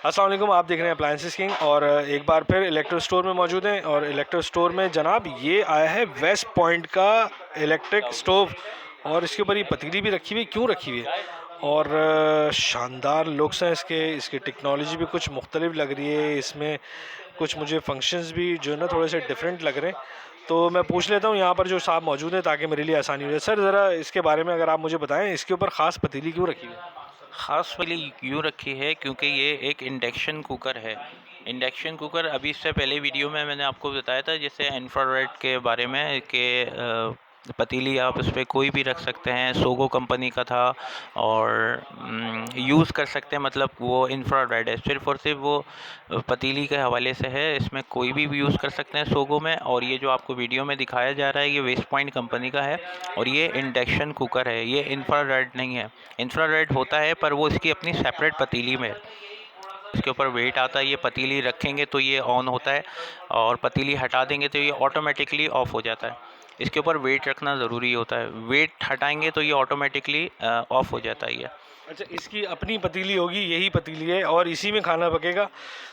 अस्सलाम वालेकुम, आप देख रहे हैं अप्लायंसेस किंग और एक बार फिर इलेक्ट्रो स्टोर में मौजूद हैं। और इलेक्ट्रो स्टोर में जनाब ये आया है वेस्ट पॉइंट का इलेक्ट्रिक स्टोव। और इसके ऊपर ये पतीली भी रखी हुई, क्यों रखी हुई है? और शानदार लुक्स हैं इसके। इसकी टेक्नोलॉजी भी कुछ मुख्तलिफ लग रही है। इसमें कुछ मुझे फंक्शंस भी जो है ना थोड़े से डिफरेंट लग रहे हैं। तो मैं पूछ लेता हूँ यहाँ पर जो साहब मौजूद हैं ताकि मेरे लिए आसानी हो जाए। सर ज़रा इसके बारे में अगर आप मुझे बताएं, इसके ऊपर ख़ास पतीली क्यों रखी हुई है? ख़ास वाली यूँ रखी है क्योंकि ये एक इंडक्शन कुकर है। इंडक्शन कुकर अभी इससे पहले वीडियो में मैंने आपको बताया था जैसे इंफ्रारेड के बारे में कि पतीली आप उस पर कोई भी रख सकते हैं। सोगो कंपनी का था और यूज़ कर सकते हैं, मतलब वो इंफ्रारेड है, सिर्फ़ और सिर्फ वो पतीली के हवाले से है। इसमें कोई भी यूज़ कर सकते हैं सोगो में। और ये जो आपको वीडियो में दिखाया जा रहा है ये वेस्ट पॉइंट कंपनी का है और ये इंडक्शन कुकर है, ये इंफ्रारेड नहीं है। इंफ्रारेड होता है पर वो इसकी अपनी सेपरेट पतीली में है। इसके ऊपर वेट आता है, ये पतीली रखेंगे तो ये ऑन होता है और पतीली हटा देंगे तो ये ऑटोमेटिकली ऑफ़ हो जाता है। इसके ऊपर वेट रखना ज़रूरी होता है, वेट हटाएंगे तो ये ऑटोमेटिकली ऑफ़ हो जाता है ये। अच्छा, इसकी अपनी पतीली होगी, यही पतीली है और इसी में खाना पकेगा,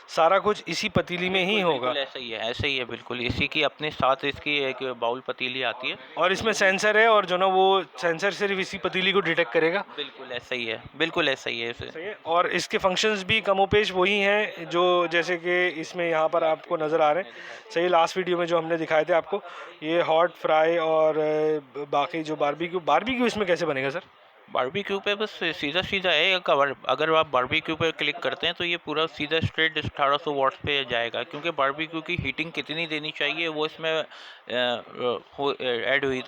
सारा कुछ इसी पतीली में ही बिल्कुल होगा। बिल्कुल ऐसा ही है, ऐसे ही है बिल्कुल। इसी की अपने साथ इसकी एक बाउल पतीली आती है। और इसमें सेंसर है और जो ना वो सेंसर सिर्फ इसी पतीली को डिटेक्ट करेगा। बिल्कुल ऐसा ही है, बिल्कुल ऐसा ही है इसे। सही है। और इसके फंक्शंस भी कमोपेश वही हैं जो जैसे कि इसमें यहाँ पर आपको नज़र आ रहे हैं। सही, लास्ट वीडियो में जो हमने दिखाए थे आपको, ये हॉट फ्राई और बाकी जो बारबेक्यू बारबेक्यू इसमें कैसे बनेगा सर? बारबेक्यू पे बस सीधा सीधा है कवर। अगर आप बारबेक्यू पे क्लिक करते हैं तो ये पूरा सीधा स्ट्रेट 1800 वॉट्स पे जाएगा, क्योंकि बारबेक्यू की हीटिंग कितनी देनी चाहिए वो इसमें ऐड हुई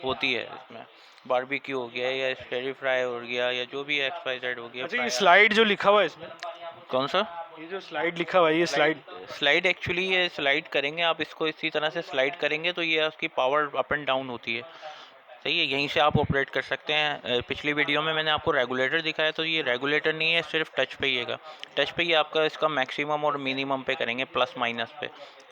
होती है इसमें। बारबेक्यू हो गया या स्टेरी फ्राई हो गया या जो भी एक्स वाई जेड हो गया अच्छा, ये फ्राई। स्लाइड जो लिखा हुआ है इसमें, कौन सा? ये जो स्लाइड लिखा हुआ है, ये स्लाइड। स्लाइड। स्लाइड एक्चुअली ये स्लाइड करेंगे आप इसको, इसी तरह से स्लाइड करेंगे तो ये उसकी पावर अप एंड डाउन होती है। सही है, यहीं से आप ऑपरेट कर सकते हैं। पिछली वीडियो में मैंने आपको रेगुलेटर दिखाया तो ये रेगुलेटर नहीं है, सिर्फ टच पे ही है। टच पे ही आपका इसका मैक्सिमम और मिनिमम पे करेंगे, प्लस माइनस पे।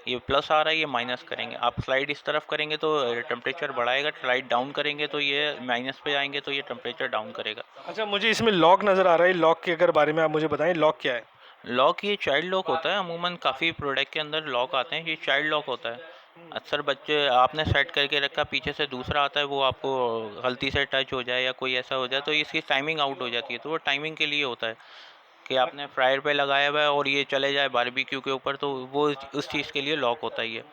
ये प्लस आ रहा है, ये माइनस करेंगे। आप स्लाइड इस तरफ करेंगे तो टेम्परेचर बढ़ाएगा, स्लाइड डाउन करेंगे तो ये माइनस पे आएंगे तो ये टेम्परेचर डाउन करेगा। अच्छा, मुझे इसमें लॉक नज़र आ रहा है, लॉक के अगर बारे में आप मुझे बताएं, लॉक क्या है? लॉक ये चाइल्ड लॉक होता है। अमूमन काफ़ी प्रोडक्ट के अंदर लॉक आते हैं, ये चाइल्ड लॉक होता है। अक्सर बच्चे आपने सेट करके रखा, पीछे से दूसरा आता है, वो आपको गलती से टच हो जाए या कोई ऐसा हो जाए तो इसकी टाइमिंग आउट हो जाती है। तो वो टाइमिंग के लिए होता है कि आपने फ्रायर पे लगाया हुआ है और ये चले जाए बारबेक्यू के ऊपर, तो वो उस चीज़ के लिए लॉक होता है ये।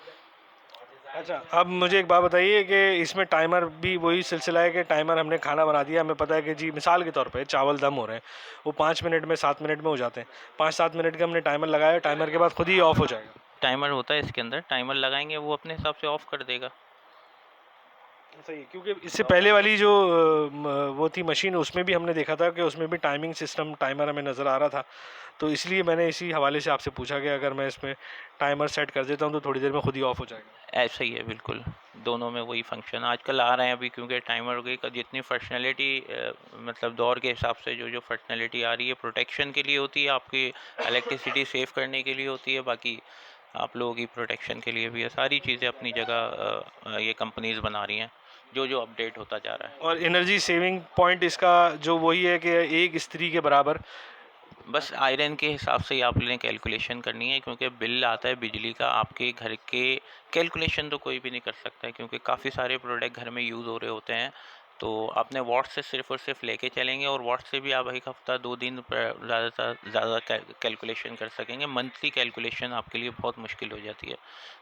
अच्छा, अब मुझे एक बात बताइए कि इसमें टाइमर भी वही सिलसिला है कि टाइमर हमने खाना बना दिया, हमें पता है कि जी मिसाल के तौर पे चावल दम हो रहे हैं, वो 5 मिनट में 7 मिनट में हो जाते हैं। 5-7 मिनट का हमने टाइमर लगाया, टाइमर के बाद खुद ही ऑफ हो जाएगा। टाइमर होता है इसके अंदर, टाइमर लगाएंगे वो अपने हिसाब से ऑफ कर देगा। सही है, क्योंकि इससे पहले वाली जो वो थी मशीन, उसमें भी हमने देखा था कि उसमें भी टाइमिंग सिस्टम टाइमर हमें नज़र आ रहा था। तो इसलिए मैंने इसी हवाले से आपसे पूछा कि अगर मैं इसमें टाइमर सेट कर देता हूँ तो थोड़ी देर में खुद ही ऑफ हो जाएगा। ऐसा ही है बिल्कुल, दोनों में वही फंक्शन आजकल आ रहे हैं अभी, क्योंकि टाइमर की जितनी फंक्शनैलिटी मतलब दौर के हिसाब से जो जो फंक्शनैलिटी आ रही है प्रोटेक्शन के लिए होती है, आपकी इलेक्ट्रिसिटी सेव करने के लिए होती है, बाकी आप लोगों की प्रोटेक्शन के लिए भी है। सारी चीज़ें अपनी जगह ये कंपनीज बना रही हैं, जो जो अपडेट होता जा रहा है। और एनर्जी सेविंग पॉइंट इसका जो वही है कि एक स्त्री के बराबर। बस आयरन के हिसाब से ही आपने कैलकुलेशन करनी है, क्योंकि बिल आता है बिजली का आपके घर के। कैलकुलेशन तो कोई भी नहीं कर सकता है, क्योंकि काफ़ी सारे प्रोडक्ट घर में यूज़ हो रहे होते हैं। तो आपने वाट से सिर्फ और सिर्फ लेके चलेंगे और वाट से भी आप एक हफ्ता 2 दिन ज़्यादा ज़्यादा कैलकुलेशन कर सकेंगे। मंथली कैलकुलेशन आपके लिए बहुत मुश्किल हो जाती है।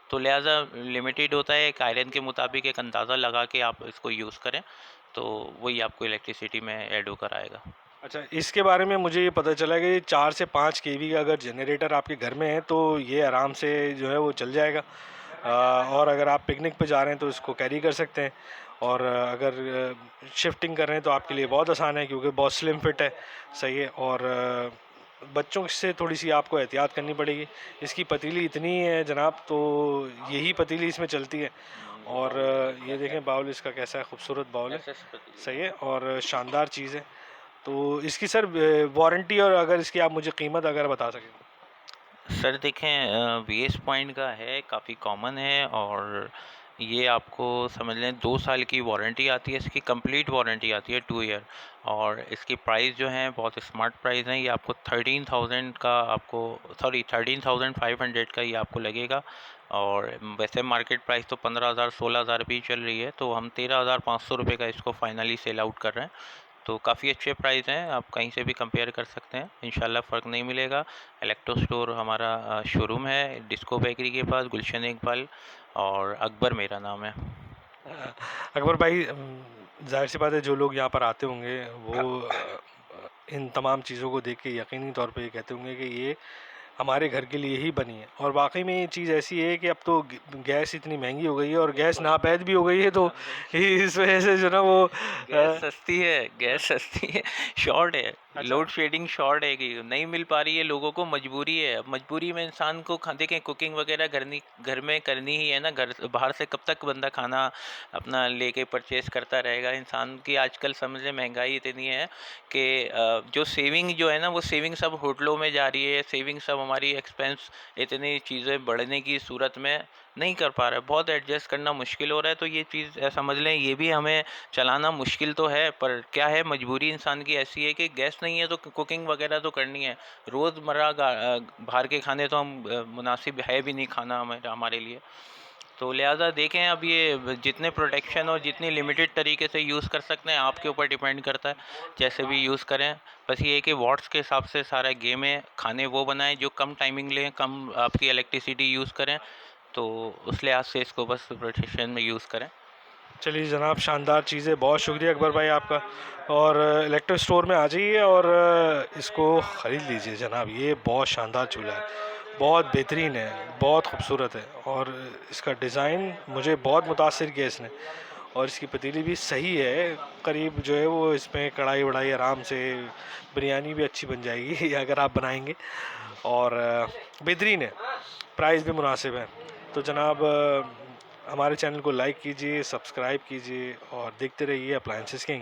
तो लिहाजा लिमिटेड होता है, एक आयरन के मुताबिक एक अंदाज़ा लगा के आप इसको यूज़ करें, तो वही आपको इलेक्ट्रिसिटी में ऐड होकर आएगा। अच्छा, इसके बारे में मुझे ये पता चला कि 4 से 5 केवी का अगर जनरेटर आपके घर में है तो ये आराम से जो है वो चल जाएगा। और अगर आप पिकनिक पे जा रहे हैं तो इसको कैरी कर सकते हैं। और अगर शिफ्टिंग कर रहे हैं तो आपके लिए बहुत आसान है क्योंकि बहुत स्लिम फिट है। सही है। और बच्चों से थोड़ी सी आपको एहतियात करनी पड़ेगी। इसकी पतीली इतनी है जनाब, तो यही पतीली इसमें चलती है। और बाउल देख लो ये कैसा देखें है, बाउल इसका कैसा है, खूबसूरत बाउल है। एसएस पतीली सही है। है और शानदार चीज़ है। तो इसकी सर वारंटी और अगर इसकी आप मुझे कीमत अगर बता सकें। सर देखें, वेस्ट पॉइंट का है, काफ़ी कॉमन है और ये आपको समझ लें 2 साल की वारंटी आती है, इसकी कंप्लीट वारंटी आती है 2 ईयर। और इसकी प्राइस जो है बहुत स्मार्ट प्राइस है, ये आपको 13,000 का आपको 13,500 का ये आपको लगेगा। और वैसे मार्केट प्राइस तो 15,000 16,000 भी चल रही है, तो हम 13,500 रुपये का इसको फाइनली सेल आउट कर रहे हैं। तो काफ़ी अच्छे प्राइस हैं, आप कहीं से भी कंपेयर कर सकते हैं, इंशाल्लाह फ़र्क नहीं मिलेगा। इलेक्ट्रो स्टोर हमारा शोरूम है डिस्को बेकरी के पास, गुलशन इकबाल, और अकबर मेरा नाम है। अकबर भाई, ज़ाहिर सी बात है जो लोग यहाँ पर आते होंगे वो इन तमाम चीज़ों को देख के यकीनी तौर पे ये कहते होंगे कि ये हमारे घर के लिए ही बनी है। और वाकई में ये चीज़ ऐसी है कि अब तो गैस इतनी महंगी हो गई है और गैस नापैद भी हो गई है, तो इस वजह से जो ना वो गैस सस्ती है, गैस सस्ती है, शॉर्ट है, अच्छा। लोड शेडिंग शॉर्ट है कि नहीं मिल पा रही है लोगों को, मजबूरी है। अब मजबूरी में इंसान को देखें, कुकिंग वगैरह घर में करनी ही है ना, घर बाहर से कब तक बंदा खाना अपना लेके परचेस करता रहेगा। इंसान की आजकल समझ लें महंगाई इतनी है कि जो सेविंग जो है ना, वो सेविंग सब होटलों में जा रही है, सेविंग सब हमारी एक्सपेंस इतनी चीज़ें बढ़ने की सूरत में नहीं कर पा रहा है, बहुत एडजस्ट करना मुश्किल हो रहा है। तो ये चीज़ समझ लें, ये भी हमें चलाना मुश्किल तो है, पर क्या है, मजबूरी इंसान की ऐसी है कि गैस नहीं है तो कुकिंग वगैरह तो करनी है। रोज़मर्रा बाहर के खाने तो हम मुनासिब है भी नहीं खाना हमारे लिए। तो लिहाजा देखें, अब ये जितने प्रोटेक्शन और जितनी लिमिटेड तरीके से यूज़ कर सकते हैं आपके ऊपर डिपेंड करता है, जैसे भी यूज़ करें। बस ये है कि वॉट्स के हिसाब से सारा गेम है, खाने वो बनाएं जो कम टाइमिंग लें, कम आपकी इलेक्ट्रिसिटी यूज़ करें, तो उस लिहाज से इसको बस प्रोटेक्शन में यूज़ करें। चलिए जनाब, शानदार चीज़ है, बहुत शुक्रिया अकबर भाई आपका। और इलेक्ट्रिक स्टोर में आ जाइए और इसको ख़रीद लीजिए जनाब। ये बहुत शानदार चूल्हा है, बहुत बेहतरीन है, बहुत खूबसूरत है, और इसका डिज़ाइन मुझे बहुत मुतासिर किया इसने। और इसकी पतीली भी सही है, करीब जो है वो इसमें कढ़ाई वढ़ाई आराम से, बिरयानी भी अच्छी बन जाएगी अगर आप बनाएंगे। और बेहतरीन है, प्राइस भी मुनासिब है। तो जनाब, हमारे चैनल को लाइक कीजिए, सब्सक्राइब कीजिए और देखते रहिए अप्लायंसेस किंग।